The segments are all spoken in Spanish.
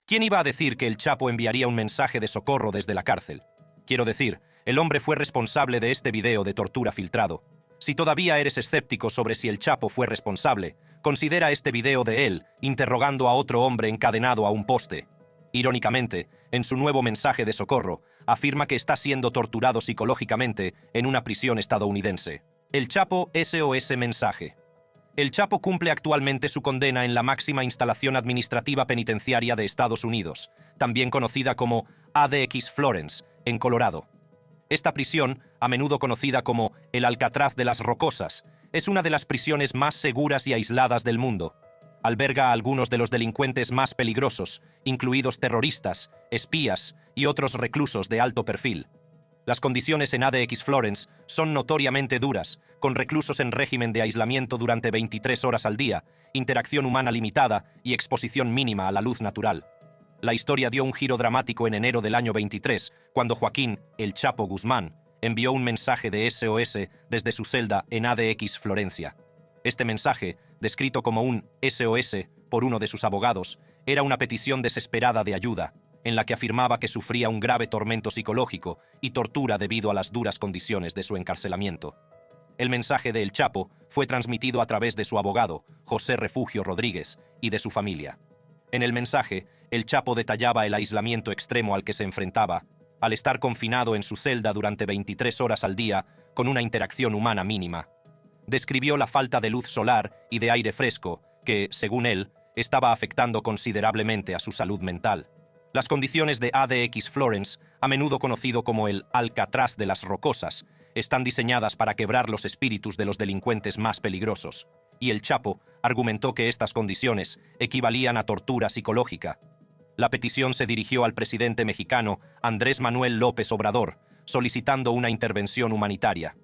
¿Quién iba a decir que el Chapo enviaría un mensaje de socorro desde la cárcel? Quiero decir, el hombre fue responsable de este video de tortura filtrado. Si todavía eres escéptico sobre si el Chapo fue responsable, considera este video de él interrogando a otro hombre encadenado a un poste. Irónicamente, en su nuevo mensaje de socorro, afirma que está siendo torturado psicológicamente en una prisión estadounidense. El Chapo SOS mensaje. El Chapo cumple actualmente su condena en la máxima instalación administrativa penitenciaria de Estados Unidos, también conocida como ADX Florence, en Colorado. Esta prisión, a menudo conocida como el Alcatraz de las Rocosas, es una de las prisiones más seguras y aisladas del mundo. Alberga a algunos de los delincuentes más peligrosos, incluidos terroristas, espías y otros reclusos de alto perfil. Las condiciones en ADX Florence son notoriamente duras, con reclusos en régimen de aislamiento durante 23 horas al día, interacción humana limitada y exposición mínima a la luz natural. La historia dio un giro dramático en enero del año 23, cuando Joaquín, el Chapo Guzmán, envió un mensaje de SOS desde su celda en ADX Florencia. Este mensaje, descrito como un SOS por uno de sus abogados, era una petición desesperada de ayuda, en la que afirmaba que sufría un grave tormento psicológico y tortura debido a las duras condiciones de su encarcelamiento. El mensaje de El Chapo fue transmitido a través de su abogado, José Refugio Rodríguez, y de su familia. En el mensaje, El Chapo detallaba el aislamiento extremo al que se enfrentaba, al estar confinado en su celda durante 23 horas al día, con una interacción humana mínima. Describió la falta de luz solar y de aire fresco, que, según él, estaba afectando considerablemente a su salud mental. Las condiciones de ADX Florence, a menudo conocido como el Alcatraz de las Rocosas, están diseñadas para quebrar los espíritus de los delincuentes más peligrosos, y el Chapo argumentó que estas condiciones equivalían a tortura psicológica. La petición se dirigió al presidente mexicano Andrés Manuel López Obrador, solicitando una intervención humanitaria.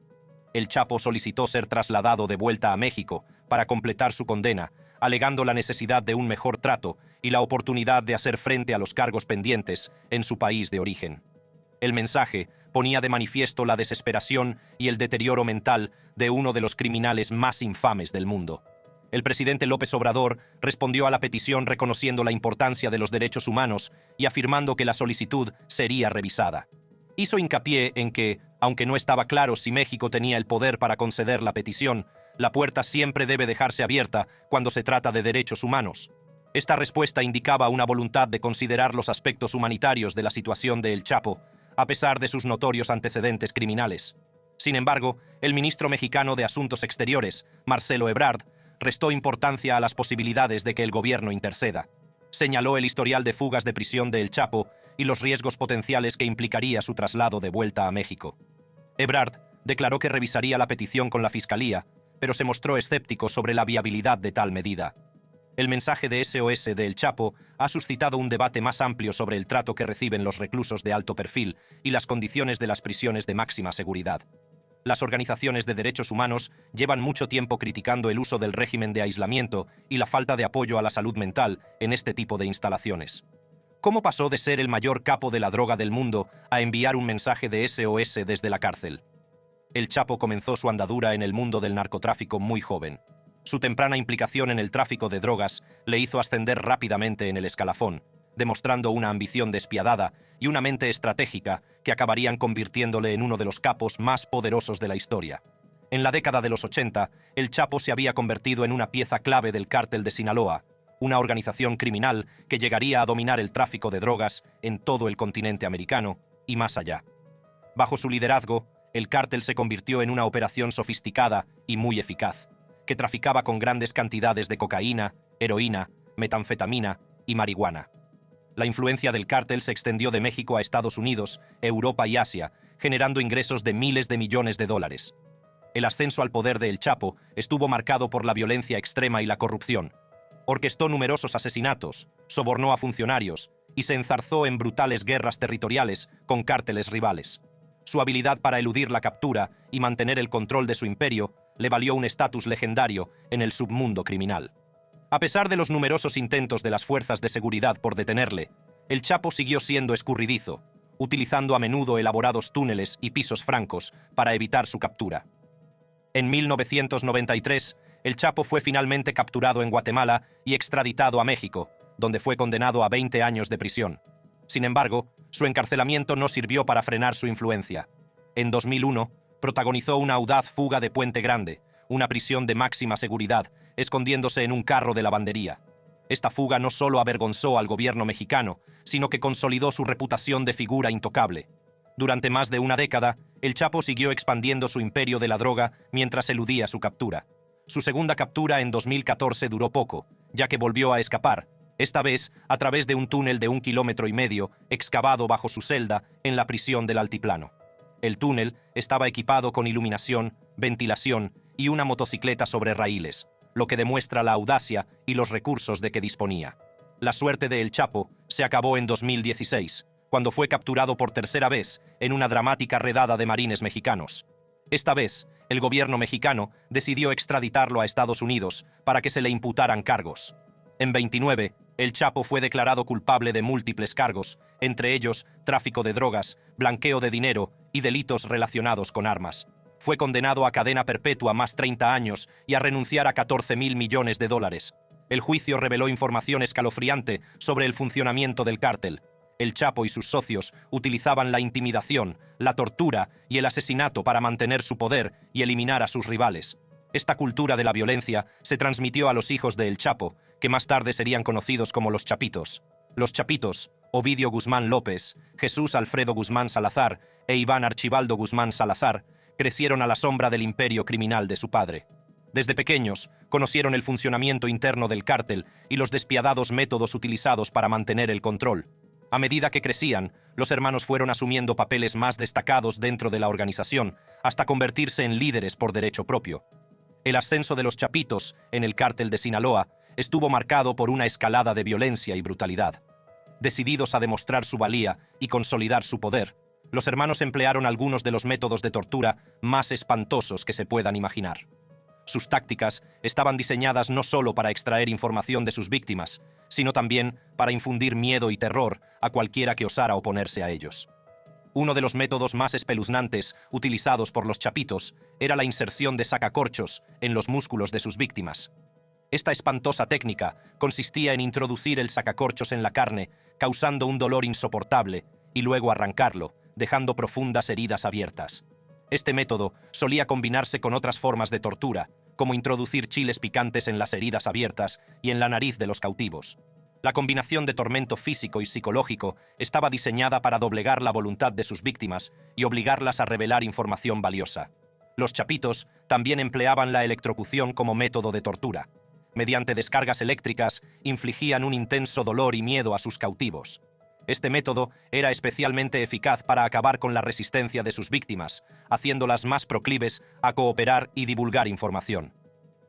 El Chapo solicitó ser trasladado de vuelta a México para completar su condena, alegando la necesidad de un mejor trato y la oportunidad de hacer frente a los cargos pendientes en su país de origen. El mensaje ponía de manifiesto la desesperación y el deterioro mental de uno de los criminales más infames del mundo. El presidente López Obrador respondió a la petición reconociendo la importancia de los derechos humanos y afirmando que la solicitud sería revisada. Hizo hincapié en que, aunque no estaba claro si México tenía el poder para conceder la petición, la puerta siempre debe dejarse abierta cuando se trata de derechos humanos. Esta respuesta indicaba una voluntad de considerar los aspectos humanitarios de la situación de El Chapo, a pesar de sus notorios antecedentes criminales. Sin embargo, el ministro mexicano de Asuntos Exteriores, Marcelo Ebrard, restó importancia a las posibilidades de que el gobierno interceda. Señaló el historial de fugas de prisión de El Chapo y los riesgos potenciales que implicaría su traslado de vuelta a México. Ebrard declaró que revisaría la petición con la Fiscalía, pero se mostró escéptico sobre la viabilidad de tal medida. El mensaje de SOS de El Chapo ha suscitado un debate más amplio sobre el trato que reciben los reclusos de alto perfil y las condiciones de las prisiones de máxima seguridad. Las organizaciones de derechos humanos llevan mucho tiempo criticando el uso del régimen de aislamiento y la falta de apoyo a la salud mental en este tipo de instalaciones. ¿Cómo pasó de ser el mayor capo de la droga del mundo a enviar un mensaje de SOS desde la cárcel? El Chapo comenzó su andadura en el mundo del narcotráfico muy joven. Su temprana implicación en el tráfico de drogas le hizo ascender rápidamente en el escalafón, demostrando una ambición despiadada y una mente estratégica que acabarían convirtiéndole en uno de los capos más poderosos de la historia. En la década de los 80, el Chapo se había convertido en una pieza clave del Cártel de Sinaloa, una organización criminal que llegaría a dominar el tráfico de drogas en todo el continente americano y más allá. Bajo su liderazgo, el cártel se convirtió en una operación sofisticada y muy eficaz, que traficaba con grandes cantidades de cocaína, heroína, metanfetamina y marihuana. La influencia del cártel se extendió de México a Estados Unidos, Europa y Asia, generando ingresos de miles de millones de dólares. El ascenso al poder de El Chapo estuvo marcado por la violencia extrema y la corrupción. Orquestó numerosos asesinatos, sobornó a funcionarios y se enzarzó en brutales guerras territoriales con cárteles rivales. Su habilidad para eludir la captura y mantener el control de su imperio le valió un estatus legendario en el submundo criminal. A pesar de los numerosos intentos de las fuerzas de seguridad por detenerle, El Chapo siguió siendo escurridizo, utilizando a menudo elaborados túneles y pisos francos para evitar su captura. En 1993, El Chapo fue finalmente capturado en Guatemala y extraditado a México, donde fue condenado a 20 años de prisión. Sin embargo, su encarcelamiento no sirvió para frenar su influencia. En 2001, protagonizó una audaz fuga de Puente Grande, una prisión de máxima seguridad, escondiéndose en un carro de lavandería. Esta fuga no solo avergonzó al gobierno mexicano, sino que consolidó su reputación de figura intocable. Durante más de una década, el Chapo siguió expandiendo su imperio de la droga mientras eludía su captura. Su segunda captura en 2014 duró poco, ya que volvió a escapar, esta vez a través de un túnel de 1,5 kilómetros excavado bajo su celda en la prisión del Altiplano. El túnel estaba equipado con iluminación, ventilación y una motocicleta sobre raíles, lo que demuestra la audacia y los recursos de que disponía. La suerte de El Chapo se acabó en 2016, cuando fue capturado por tercera vez en una dramática redada de marines mexicanos. Esta vez, el gobierno mexicano decidió extraditarlo a Estados Unidos para que se le imputaran cargos. En 29, El Chapo fue declarado culpable de múltiples cargos, entre ellos tráfico de drogas, blanqueo de dinero y delitos relacionados con armas. Fue condenado a cadena perpetua más 30 años y a renunciar a 14.000 millones de dólares. El juicio reveló información escalofriante sobre el funcionamiento del cártel. El Chapo y sus socios utilizaban la intimidación, la tortura y el asesinato para mantener su poder y eliminar a sus rivales. Esta cultura de la violencia se transmitió a los hijos de El Chapo, que más tarde serían conocidos como los Chapitos. Los Chapitos, Ovidio Guzmán López, Jesús Alfredo Guzmán Salazar e Iván Archibaldo Guzmán Salazar, crecieron a la sombra del imperio criminal de su padre. Desde pequeños, conocieron el funcionamiento interno del cártel y los despiadados métodos utilizados para mantener el control. A medida que crecían, los hermanos fueron asumiendo papeles más destacados dentro de la organización, hasta convertirse en líderes por derecho propio. El ascenso de los Chapitos en el cártel de Sinaloa estuvo marcado por una escalada de violencia y brutalidad. Decididos a demostrar su valía y consolidar su poder, los hermanos emplearon algunos de los métodos de tortura más espantosos que se puedan imaginar. Sus tácticas estaban diseñadas no solo para extraer información de sus víctimas, sino también para infundir miedo y terror a cualquiera que osara oponerse a ellos. Uno de los métodos más espeluznantes utilizados por los Chapitos era la inserción de sacacorchos en los músculos de sus víctimas. Esta espantosa técnica consistía en introducir el sacacorchos en la carne, causando un dolor insoportable, y luego arrancarlo, dejando profundas heridas abiertas. Este método solía combinarse con otras formas de tortura, como introducir chiles picantes en las heridas abiertas y en la nariz de los cautivos. La combinación de tormento físico y psicológico estaba diseñada para doblegar la voluntad de sus víctimas y obligarlas a revelar información valiosa. Los Chapitos también empleaban la electrocución como método de tortura. Mediante descargas eléctricas, infligían un intenso dolor y miedo a sus cautivos. Este método era especialmente eficaz para acabar con la resistencia de sus víctimas, haciéndolas más proclives a cooperar y divulgar información.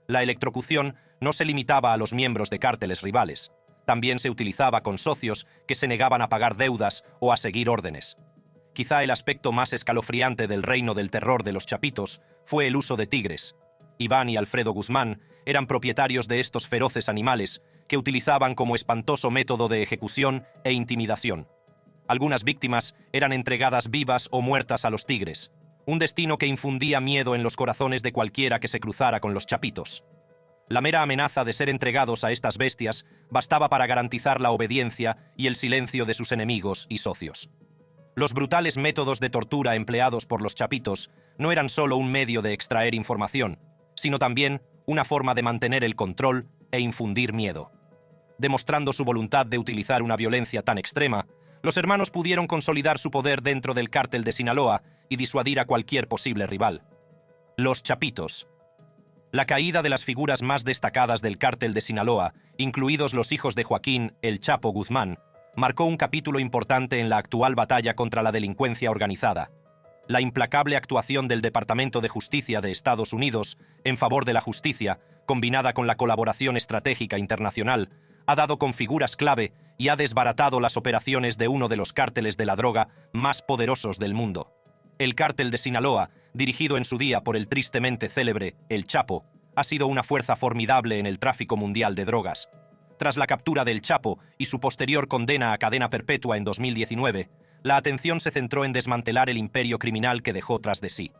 La electrocución no se limitaba a los miembros de cárteles rivales. También se utilizaba con socios que se negaban a pagar deudas o a seguir órdenes. Quizá el aspecto más escalofriante del reino del terror de los Chapitos fue el uso de tigres. Iván y Alfredo Guzmán eran propietarios de estos feroces animales que utilizaban como espantoso método de ejecución e intimidación. Algunas víctimas eran entregadas vivas o muertas a los tigres, un destino que infundía miedo en los corazones de cualquiera que se cruzara con los Chapitos. La mera amenaza de ser entregados a estas bestias bastaba para garantizar la obediencia y el silencio de sus enemigos y socios. Los brutales métodos de tortura empleados por los Chapitos no eran solo un medio de extraer información, sino también una forma de mantener el control e infundir miedo. Demostrando su voluntad de utilizar una violencia tan extrema, los hermanos pudieron consolidar su poder dentro del cártel de Sinaloa y disuadir a cualquier posible rival. Los Chapitos. La caída de las figuras más destacadas del cártel de Sinaloa, incluidos los hijos de Joaquín, El Chapo Guzmán, marcó un capítulo importante en la actual batalla contra la delincuencia organizada. La implacable actuación del Departamento de Justicia de Estados Unidos en favor de la justicia, combinada con la colaboración estratégica internacional, ha dado con figuras clave y ha desbaratado las operaciones de uno de los cárteles de la droga más poderosos del mundo. El cártel de Sinaloa, dirigido en su día por el tristemente célebre El Chapo, ha sido una fuerza formidable en el tráfico mundial de drogas. Tras la captura del Chapo y su posterior condena a cadena perpetua en 2019, la atención se centró en desmantelar el imperio criminal que dejó tras de sí.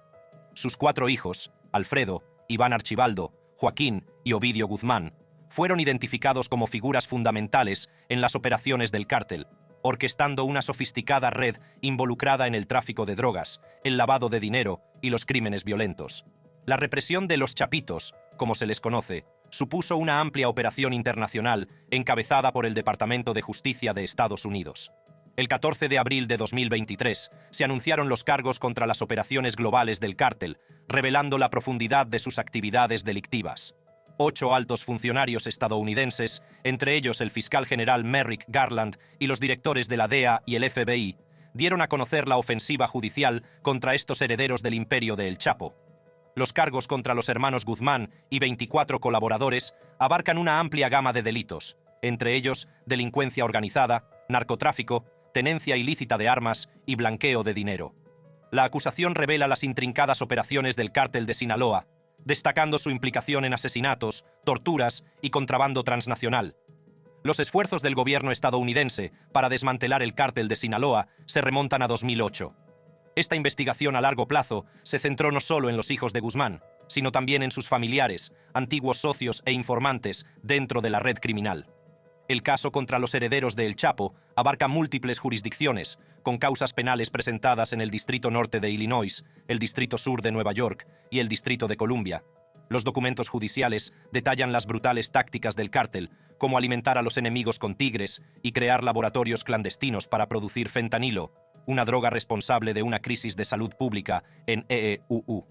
Sus 4 hijos, Alfredo, Iván Archibaldo, Joaquín y Ovidio Guzmán, fueron identificados como figuras fundamentales en las operaciones del cártel, orquestando una sofisticada red involucrada en el tráfico de drogas, el lavado de dinero y los crímenes violentos. La represión de los chapitos, como se les conoce, supuso una amplia operación internacional encabezada por el Departamento de Justicia de Estados Unidos. El 14 de abril de 2023 se anunciaron los cargos contra las operaciones globales del cártel, revelando la profundidad de sus actividades delictivas. 8 altos funcionarios estadounidenses, entre ellos el fiscal general Merrick Garland y los directores de la DEA y el FBI, dieron a conocer la ofensiva judicial contra estos herederos del imperio de El Chapo. Los cargos contra los hermanos Guzmán y 24 colaboradores abarcan una amplia gama de delitos, entre ellos delincuencia organizada, narcotráfico, tenencia ilícita de armas y blanqueo de dinero. La acusación revela las intrincadas operaciones del cártel de Sinaloa, destacando su implicación en asesinatos, torturas y contrabando transnacional. Los esfuerzos del gobierno estadounidense para desmantelar el cártel de Sinaloa se remontan a 2008. Esta investigación a largo plazo se centró no solo en los hijos de Guzmán, sino también en sus familiares, antiguos socios e informantes dentro de la red criminal. El caso contra los herederos de El Chapo abarca múltiples jurisdicciones, con causas penales presentadas en el Distrito Norte de Illinois, el Distrito Sur de Nueva York y el Distrito de Columbia. Los documentos judiciales detallan las brutales tácticas del cártel, como alimentar a los enemigos con tigres y crear laboratorios clandestinos para producir fentanilo, una droga responsable de una crisis de salud pública en EEUU.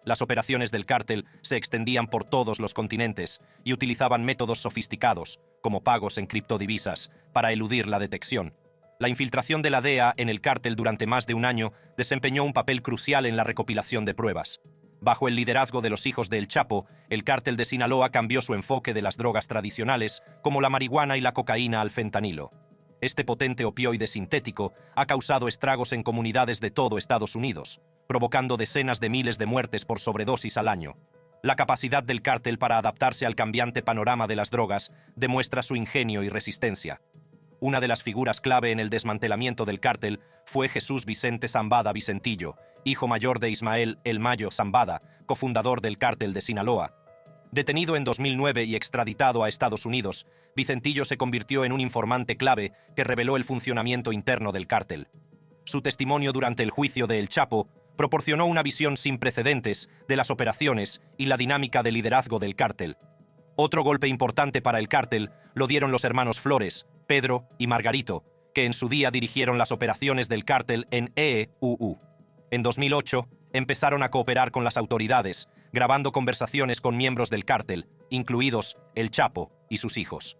Las operaciones del cártel se extendían por todos los continentes y utilizaban métodos sofisticados, como pagos en criptodivisas, para eludir la detección. La infiltración de la DEA en el cártel durante más de un año desempeñó un papel crucial en la recopilación de pruebas. Bajo el liderazgo de los hijos de El Chapo, el cártel de Sinaloa cambió su enfoque de las drogas tradicionales, como la marihuana y la cocaína, al fentanilo. Este potente opioide sintético ha causado estragos en comunidades de todo Estados Unidos, provocando decenas de miles de muertes por sobredosis al año. La capacidad del cártel para adaptarse al cambiante panorama de las drogas demuestra su ingenio y resistencia. Una de las figuras clave en el desmantelamiento del cártel fue Jesús Vicente Zambada Vicentillo, hijo mayor de Ismael El Mayo Zambada, cofundador del cártel de Sinaloa. Detenido en 2009 y extraditado a Estados Unidos, Vicentillo se convirtió en un informante clave que reveló el funcionamiento interno del cártel. Su testimonio durante el juicio de El Chapo proporcionó una visión sin precedentes de las operaciones y la dinámica de liderazgo del cártel. Otro golpe importante para el cártel lo dieron los hermanos Flores, Pedro y Margarito, que en su día dirigieron las operaciones del cártel en EEUU. En 2008, empezaron a cooperar con las autoridades, grabando conversaciones con miembros del cártel, incluidos El Chapo y sus hijos.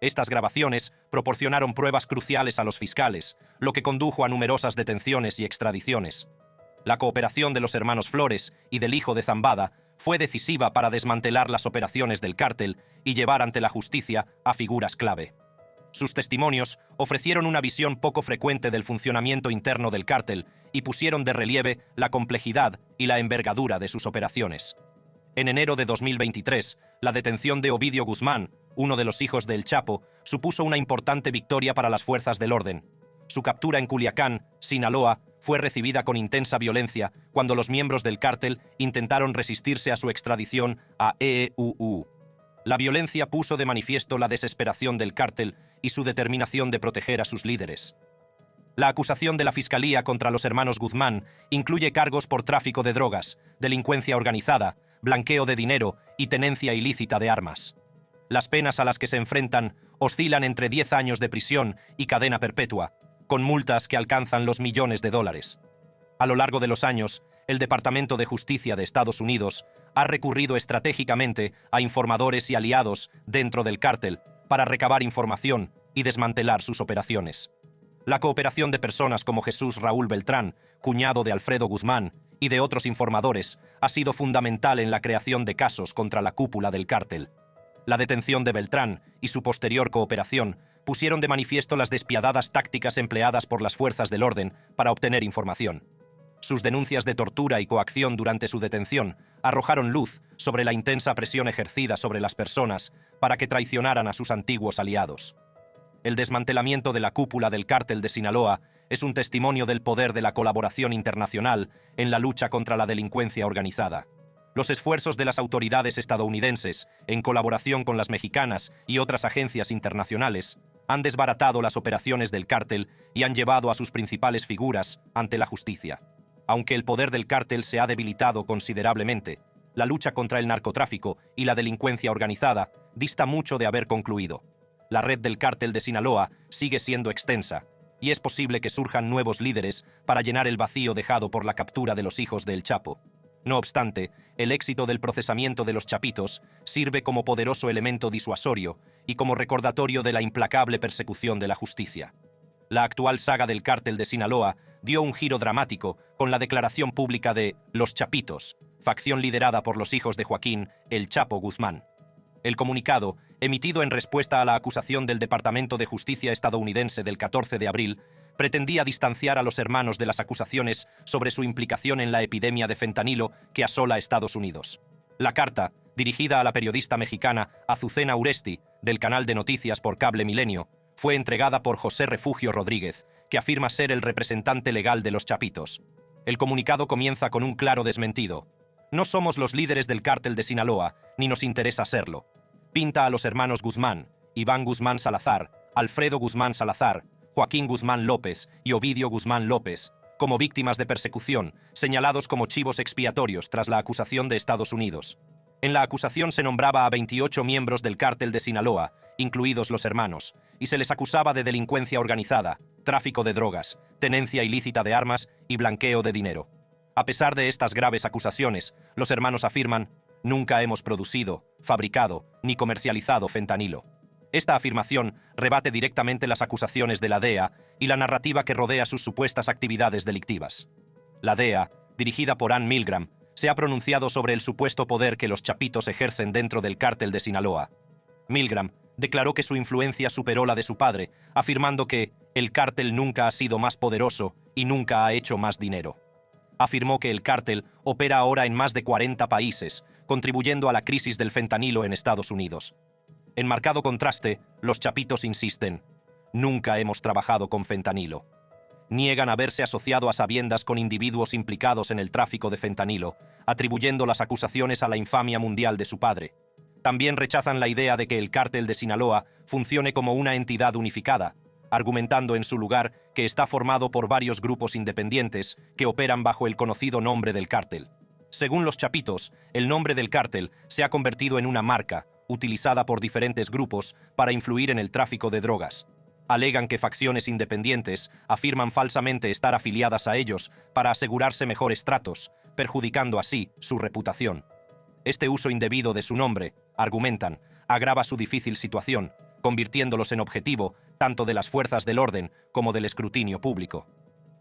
Estas grabaciones proporcionaron pruebas cruciales a los fiscales, lo que condujo a numerosas detenciones y extradiciones. La cooperación de los hermanos Flores y del hijo de Zambada fue decisiva para desmantelar las operaciones del cártel y llevar ante la justicia a figuras clave. Sus testimonios ofrecieron una visión poco frecuente del funcionamiento interno del cártel y pusieron de relieve la complejidad y la envergadura de sus operaciones. En enero de 2023, la detención de Ovidio Guzmán, uno de los hijos de El Chapo, supuso una importante victoria para las fuerzas del orden. Su captura en Culiacán, Sinaloa, fue recibida con intensa violencia cuando los miembros del cártel intentaron resistirse a su extradición a EEUU. La violencia puso de manifiesto la desesperación del cártel y su determinación de proteger a sus líderes. La acusación de la Fiscalía contra los hermanos Guzmán incluye cargos por tráfico de drogas, delincuencia organizada, blanqueo de dinero y tenencia ilícita de armas. Las penas a las que se enfrentan oscilan entre 10 años de prisión y cadena perpetua, con multas que alcanzan los millones de dólares. A lo largo de los años, el Departamento de Justicia de Estados Unidos ha recurrido estratégicamente a informadores y aliados dentro del cártel para recabar información y desmantelar sus operaciones. La cooperación de personas como Jesús Raúl Beltrán, cuñado de Alfredo Guzmán, y de otros informadores ha sido fundamental en la creación de casos contra la cúpula del cártel. La detención de Beltrán y su posterior cooperación pusieron de manifiesto las despiadadas tácticas empleadas por las fuerzas del orden para obtener información. Sus denuncias de tortura y coacción durante su detención arrojaron luz sobre la intensa presión ejercida sobre las personas para que traicionaran a sus antiguos aliados. El desmantelamiento de la cúpula del cártel de Sinaloa es un testimonio del poder de la colaboración internacional en la lucha contra la delincuencia organizada. Los esfuerzos de las autoridades estadounidenses, en colaboración con las mexicanas y otras agencias internacionales, han desbaratado las operaciones del cártel y han llevado a sus principales figuras ante la justicia. Aunque el poder del cártel se ha debilitado considerablemente, la lucha contra el narcotráfico y la delincuencia organizada dista mucho de haber concluido. La red del cártel de Sinaloa sigue siendo extensa, y es posible que surjan nuevos líderes para llenar el vacío dejado por la captura de los hijos de El Chapo. No obstante, el éxito del procesamiento de los chapitos sirve como poderoso elemento disuasorio y como recordatorio de la implacable persecución de la justicia. La actual saga del cártel de Sinaloa dio un giro dramático con la declaración pública de Los Chapitos, facción liderada por los hijos de Joaquín El Chapo Guzmán. El comunicado, emitido en respuesta a la acusación del Departamento de Justicia estadounidense del 14 de abril, pretendía distanciar a los hermanos de las acusaciones sobre su implicación en la epidemia de fentanilo que asola Estados Unidos. La carta, dirigida a la periodista mexicana Azucena Uresti, del canal de noticias por cable Milenio, fue entregada por José Refugio Rodríguez, que afirma ser el representante legal de los Chapitos. El comunicado comienza con un claro desmentido. No somos los líderes del cártel de Sinaloa, ni nos interesa serlo. Pinta a los hermanos Guzmán, Iván Guzmán Salazar, Alfredo Guzmán Salazar, Joaquín Guzmán López y Ovidio Guzmán López, como víctimas de persecución, señalados como chivos expiatorios tras la acusación de Estados Unidos. En la acusación se nombraba a 28 miembros del cártel de Sinaloa, incluidos los hermanos, y se les acusaba de delincuencia organizada, tráfico de drogas, tenencia ilícita de armas y blanqueo de dinero. A pesar de estas graves acusaciones, los hermanos afirman: nunca hemos producido, fabricado ni comercializado fentanilo. Esta afirmación rebate directamente las acusaciones de la DEA y la narrativa que rodea sus supuestas actividades delictivas. La DEA, dirigida por Ann Milgram, se ha pronunciado sobre el supuesto poder que los chapitos ejercen dentro del cártel de Sinaloa. Milgram declaró que su influencia superó la de su padre, afirmando que el cártel nunca ha sido más poderoso y nunca ha hecho más dinero. Afirmó que el cártel opera ahora en más de 40 países, contribuyendo a la crisis del fentanilo en Estados Unidos. En marcado contraste, los chapitos insisten: nunca hemos trabajado con fentanilo. Niegan haberse asociado a sabiendas con individuos implicados en el tráfico de fentanilo, atribuyendo las acusaciones a la infamia mundial de su padre. También rechazan la idea de que el cártel de Sinaloa funcione como una entidad unificada, argumentando en su lugar que está formado por varios grupos independientes que operan bajo el conocido nombre del cártel. Según los chapitos, el nombre del cártel se ha convertido en una marca, utilizada por diferentes grupos para influir en el tráfico de drogas. Alegan que facciones independientes afirman falsamente estar afiliadas a ellos para asegurarse mejores tratos, perjudicando así su reputación. Este uso indebido de su nombre, argumentan, agrava su difícil situación, convirtiéndolos en objetivo tanto de las fuerzas del orden como del escrutinio público.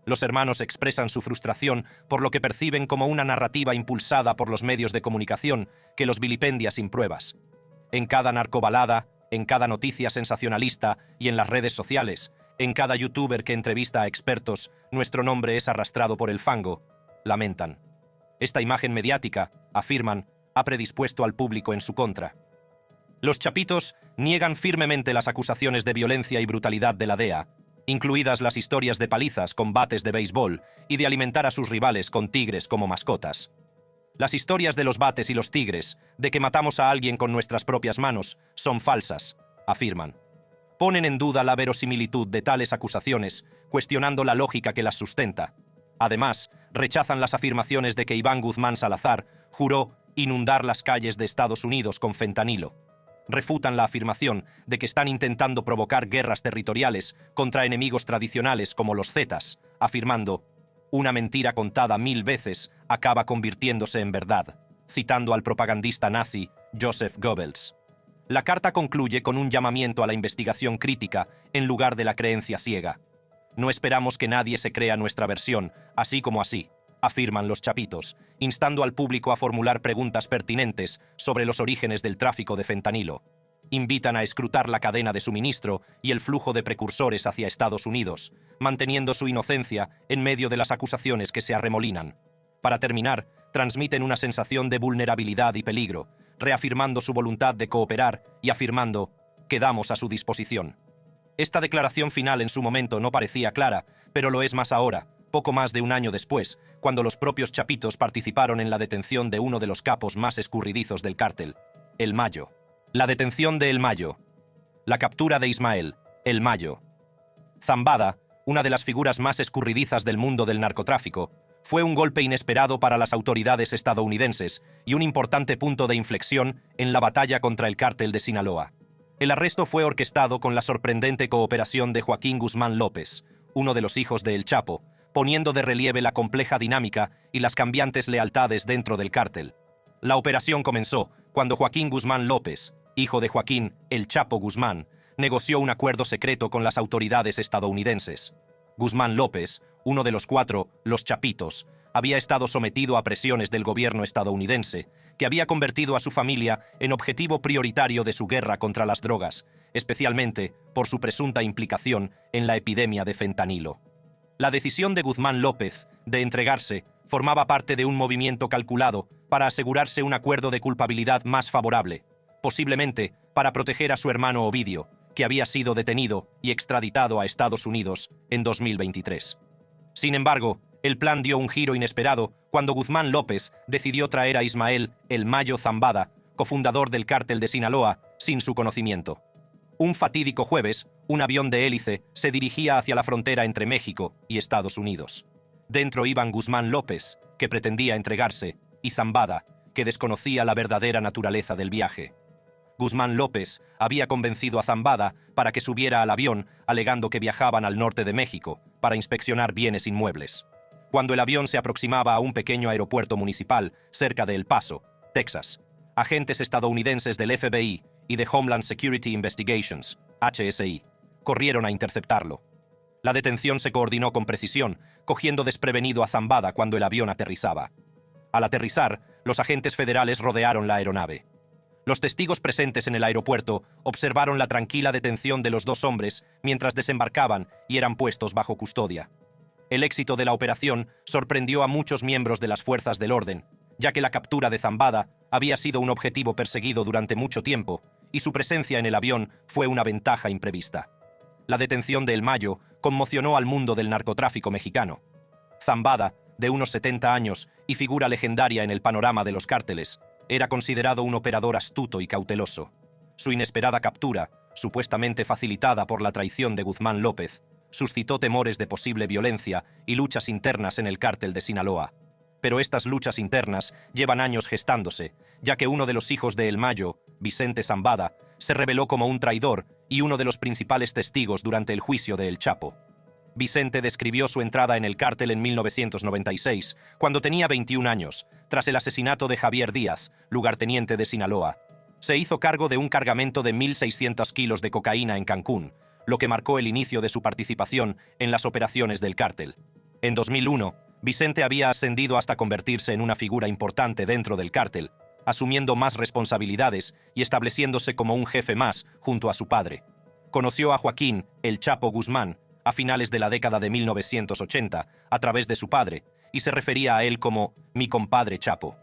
Los hermanos expresan su frustración por lo que perciben como una narrativa impulsada por los medios de comunicación que los vilipendia sin pruebas. En cada narcobalada, en cada noticia sensacionalista y en las redes sociales, en cada youtuber que entrevista a expertos, nuestro nombre es arrastrado por el fango, lamentan. Esta imagen mediática, afirman, ha predispuesto al público en su contra. Los chapitos niegan firmemente las acusaciones de violencia y brutalidad de la DEA, incluidas las historias de palizas con bates de béisbol y de alimentar a sus rivales con tigres como mascotas. Las historias de los bates y los tigres, de que matamos a alguien con nuestras propias manos, son falsas, afirman. Ponen en duda la verosimilitud de tales acusaciones, cuestionando la lógica que las sustenta. Además, rechazan las afirmaciones de que Iván Guzmán Salazar juró inundar las calles de Estados Unidos con fentanilo. Refutan la afirmación de que están intentando provocar guerras territoriales contra enemigos tradicionales como los Zetas, afirmando: una mentira contada 1000 veces acaba convirtiéndose en verdad, citando al propagandista nazi Joseph Goebbels. La carta concluye con un llamamiento a la investigación crítica en lugar de la creencia ciega. No esperamos que nadie se crea nuestra versión, así como así, afirman los chapitos, instando al público a formular preguntas pertinentes sobre los orígenes del tráfico de fentanilo. Invitan a escrutar la cadena de suministro y el flujo de precursores hacia Estados Unidos, manteniendo su inocencia en medio de las acusaciones que se arremolinan. Para terminar, transmiten una sensación de vulnerabilidad y peligro, reafirmando su voluntad de cooperar y afirmando: quedamos a su disposición. Esta declaración final en su momento no parecía clara, pero lo es más ahora, poco más de un año después, cuando los propios chapitos participaron en la detención de uno de los capos más escurridizos del cártel, El Mayo. La detención de El Mayo. La captura de Ismael, El Mayo. Zambada, una de las figuras más escurridizas del mundo del narcotráfico, fue un golpe inesperado para las autoridades estadounidenses y un importante punto de inflexión en la batalla contra el cártel de Sinaloa. El arresto fue orquestado con la sorprendente cooperación de Joaquín Guzmán López, uno de los hijos de El Chapo, poniendo de relieve la compleja dinámica y las cambiantes lealtades dentro del cártel. La operación comenzó cuando Joaquín Guzmán López, hijo de Joaquín El Chapo Guzmán, negoció un acuerdo secreto con las autoridades estadounidenses. Guzmán López, uno de los cuatro, los Chapitos, había estado sometido a presiones del gobierno estadounidense, que había convertido a su familia en objetivo prioritario de su guerra contra las drogas, especialmente por su presunta implicación en la epidemia de fentanilo. La decisión de Guzmán López de entregarse formaba parte de un movimiento calculado para asegurarse un acuerdo de culpabilidad más favorable, posiblemente para proteger a su hermano Ovidio, que había sido detenido y extraditado a Estados Unidos en 2023. Sin embargo, el plan dio un giro inesperado cuando Guzmán López decidió traer a Ismael El Mayo Zambada, cofundador del cártel de Sinaloa, sin su conocimiento. Un fatídico jueves, un avión de hélice se dirigía hacia la frontera entre México y Estados Unidos. Dentro iban Guzmán López, que pretendía entregarse, y Zambada, que desconocía la verdadera naturaleza del viaje. Guzmán López había convencido a Zambada para que subiera al avión, alegando que viajaban al norte de México para inspeccionar bienes inmuebles. Cuando el avión se aproximaba a un pequeño aeropuerto municipal cerca de El Paso, Texas, agentes estadounidenses del FBI y de Homeland Security Investigations, HSI, corrieron a interceptarlo. La detención se coordinó con precisión, cogiendo desprevenido a Zambada cuando el avión aterrizaba. Al aterrizar, los agentes federales rodearon la aeronave. Los testigos presentes en el aeropuerto observaron la tranquila detención de los dos hombres mientras desembarcaban y eran puestos bajo custodia. El éxito de la operación sorprendió a muchos miembros de las fuerzas del orden, ya que la captura de Zambada había sido un objetivo perseguido durante mucho tiempo y su presencia en el avión fue una ventaja imprevista. La detención de El Mayo conmocionó al mundo del narcotráfico mexicano. Zambada, de unos 70 años y figura legendaria en el panorama de los cárteles, era considerado un operador astuto y cauteloso. Su inesperada captura, supuestamente facilitada por la traición de Guzmán López, suscitó temores de posible violencia y luchas internas en el cártel de Sinaloa. Pero estas luchas internas llevan años gestándose, ya que uno de los hijos de El Mayo, Vicente Zambada, se reveló como un traidor y uno de los principales testigos durante el juicio de El Chapo. Vicente describió su entrada en el cártel en 1996, cuando tenía 21 años, tras el asesinato de Javier Díaz, lugarteniente de Sinaloa. Se hizo cargo de un cargamento de 1.600 kilos de cocaína en Cancún, lo que marcó el inicio de su participación en las operaciones del cártel. En 2001, Vicente había ascendido hasta convertirse en una figura importante dentro del cártel, asumiendo más responsabilidades y estableciéndose como un jefe más junto a su padre. Conoció a Joaquín El Chapo Guzmán a finales de la década de 1980 a través de su padre, y se refería a él como «mi compadre Chapo».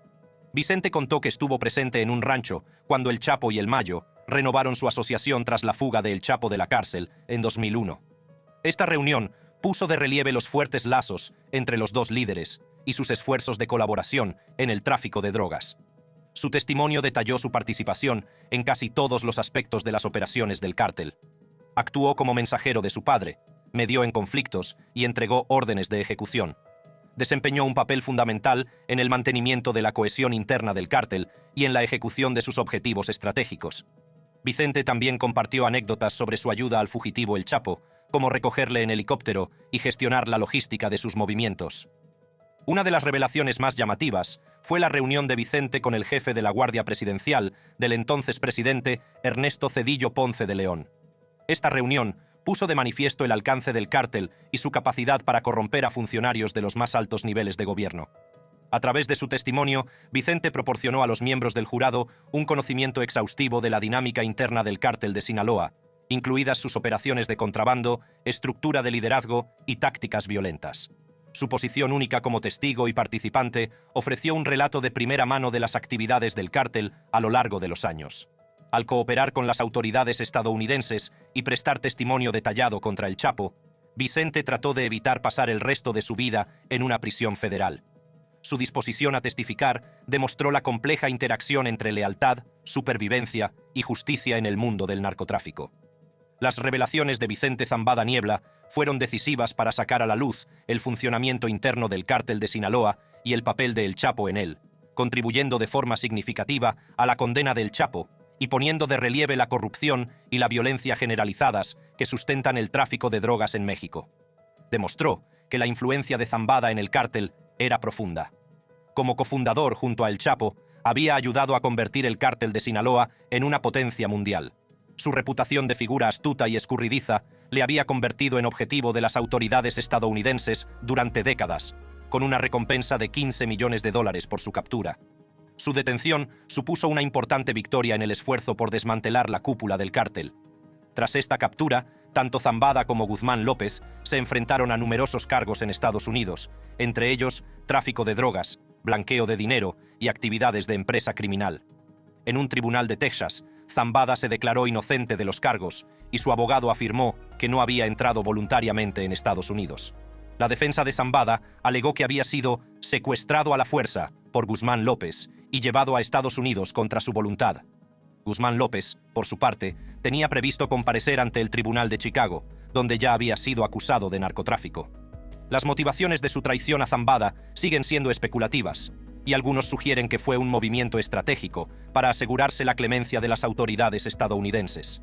Vicente contó que estuvo presente en un rancho cuando El Chapo y El Mayo renovaron su asociación tras la fuga de El Chapo de la cárcel en 2001. Esta reunión puso de relieve los fuertes lazos entre los dos líderes y sus esfuerzos de colaboración en el tráfico de drogas. Su testimonio detalló su participación en casi todos los aspectos de las operaciones del cártel. Actuó como mensajero de su padre, medió en conflictos y entregó órdenes de ejecución. Desempeñó un papel fundamental en el mantenimiento de la cohesión interna del cártel y en la ejecución de sus objetivos estratégicos. Vicente también compartió anécdotas sobre su ayuda al fugitivo El Chapo, como recogerle en helicóptero y gestionar la logística de sus movimientos. Una de las revelaciones más llamativas fue la reunión de Vicente con el jefe de la Guardia Presidencial del entonces presidente Ernesto Zedillo Ponce de León. Esta reunión puso de manifiesto el alcance del cártel y su capacidad para corromper a funcionarios de los más altos niveles de gobierno. A través de su testimonio, Vicente proporcionó a los miembros del jurado un conocimiento exhaustivo de la dinámica interna del cártel de Sinaloa, incluidas sus operaciones de contrabando, estructura de liderazgo y tácticas violentas. Su posición única como testigo y participante ofreció un relato de primera mano de las actividades del cártel a lo largo de los años. Al cooperar con las autoridades estadounidenses y prestar testimonio detallado contra El Chapo, Vicente trató de evitar pasar el resto de su vida en una prisión federal. Su disposición a testificar demostró la compleja interacción entre lealtad, supervivencia y justicia en el mundo del narcotráfico. Las revelaciones de Vicente Zambada Niebla fueron decisivas para sacar a la luz el funcionamiento interno del cártel de Sinaloa y el papel de El Chapo en él, contribuyendo de forma significativa a la condena del Chapo y poniendo de relieve la corrupción y la violencia generalizadas que sustentan el tráfico de drogas en México. Demostró que la influencia de Zambada en el cártel era profunda. Como cofundador junto a El Chapo, había ayudado a convertir el cártel de Sinaloa en una potencia mundial. Su reputación de figura astuta y escurridiza le había convertido en objetivo de las autoridades estadounidenses durante décadas, con una recompensa de $15 millones por su captura. Su detención supuso una importante victoria en el esfuerzo por desmantelar la cúpula del cártel. Tras esta captura, tanto Zambada como Guzmán López se enfrentaron a numerosos cargos en Estados Unidos, entre ellos tráfico de drogas, blanqueo de dinero y actividades de empresa criminal. En un tribunal de Texas, Zambada se declaró inocente de los cargos y su abogado afirmó que no había entrado voluntariamente en Estados Unidos. La defensa de Zambada alegó que había sido secuestrado a la fuerza por Guzmán López y llevado a Estados Unidos contra su voluntad. Guzmán López, por su parte, tenía previsto comparecer ante el Tribunal de Chicago, donde ya había sido acusado de narcotráfico. Las motivaciones de su traición a Zambada siguen siendo especulativas, y algunos sugieren que fue un movimiento estratégico para asegurarse la clemencia de las autoridades estadounidenses.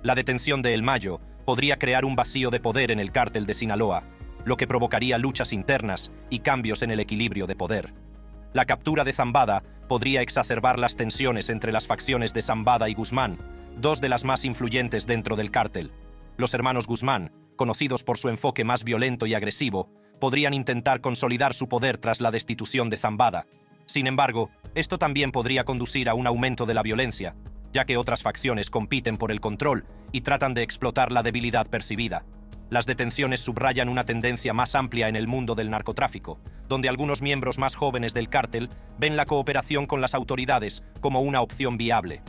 La detención de El Mayo podría crear un vacío de poder en el cártel de Sinaloa, lo que provocaría luchas internas y cambios en el equilibrio de poder. La captura de Zambada podría exacerbar las tensiones entre las facciones de Zambada y Guzmán, dos de las más influyentes dentro del cártel. Los hermanos Guzmán, conocidos por su enfoque más violento y agresivo, podrían intentar consolidar su poder tras la destitución de Zambada. Sin embargo, esto también podría conducir a un aumento de la violencia, ya que otras facciones compiten por el control y tratan de explotar la debilidad percibida. Las detenciones subrayan una tendencia más amplia en el mundo del narcotráfico, donde algunos miembros más jóvenes del cártel ven la cooperación con las autoridades como una opción viable.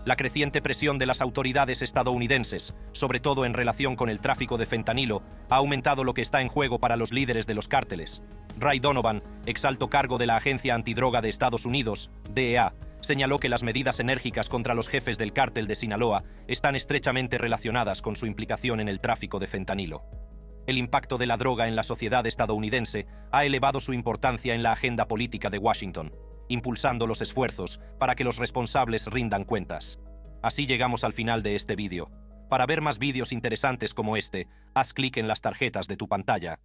La creciente presión de las autoridades estadounidenses, sobre todo en relación con el tráfico de fentanilo, ha aumentado lo que está en juego para los líderes de los cárteles. Ray Donovan, ex alto cargo de la Agencia Antidroga de Estados Unidos, DEA, señaló que las medidas enérgicas contra los jefes del cártel de Sinaloa están estrechamente relacionadas con su implicación en el tráfico de fentanilo. El impacto de la droga en la sociedad estadounidense ha elevado su importancia en la agenda política de Washington, impulsando los esfuerzos para que los responsables rindan cuentas. Así llegamos al final de este vídeo. Para ver más vídeos interesantes como este, haz clic en las tarjetas de tu pantalla.